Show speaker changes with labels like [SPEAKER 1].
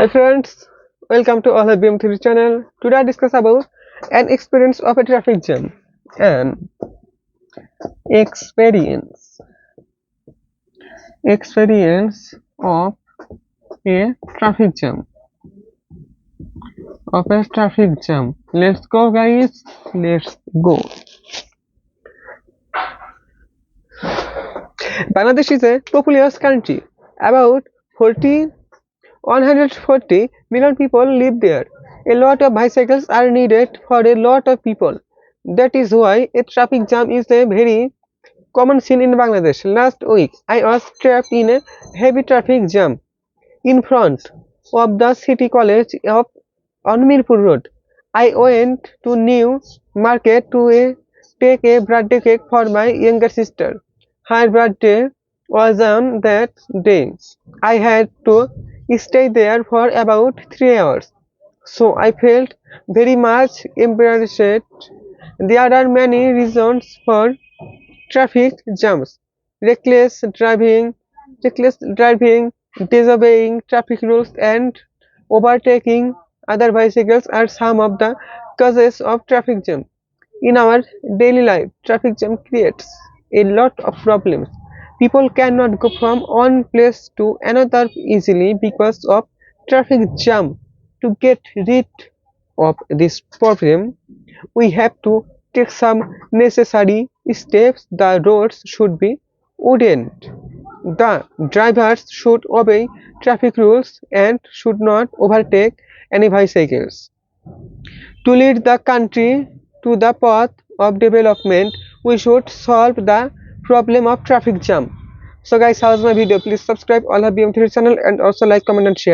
[SPEAKER 1] Hi friends, welcome to All BM3 channel. Today I discuss about an experience of a traffic jam. An experience experience of a traffic jam. Let's go guys. Let's go. Bangladesh is a populous country. About 140 million people live there. A lot of bicycles are needed for a lot of people. That is why a traffic jam is a very common scene in Bangladesh. Last week, I was trapped in a heavy traffic jam in front of the City College on Mirpur Road. I went to New Market to take a birthday cake for my younger sister. Her birthday was on that day. I had to stay there for about 3 hours, so I felt very much embarrassed. There are many reasons for traffic jams: reckless driving, disobeying traffic rules, and overtaking other bicycles are some of the causes of traffic jam. In our daily life, traffic jam creates a lot of problems. People cannot go from one place to another easily because of traffic jam. To get rid of this problem, we have to take some necessary steps. The roads should be widened. The drivers should obey traffic rules and should not overtake any bicycles. To lead the country to the path of development, we should solve the problem of traffic jam. So guys, how's my video? Please subscribe all of BM3 channel and also like, comment and share.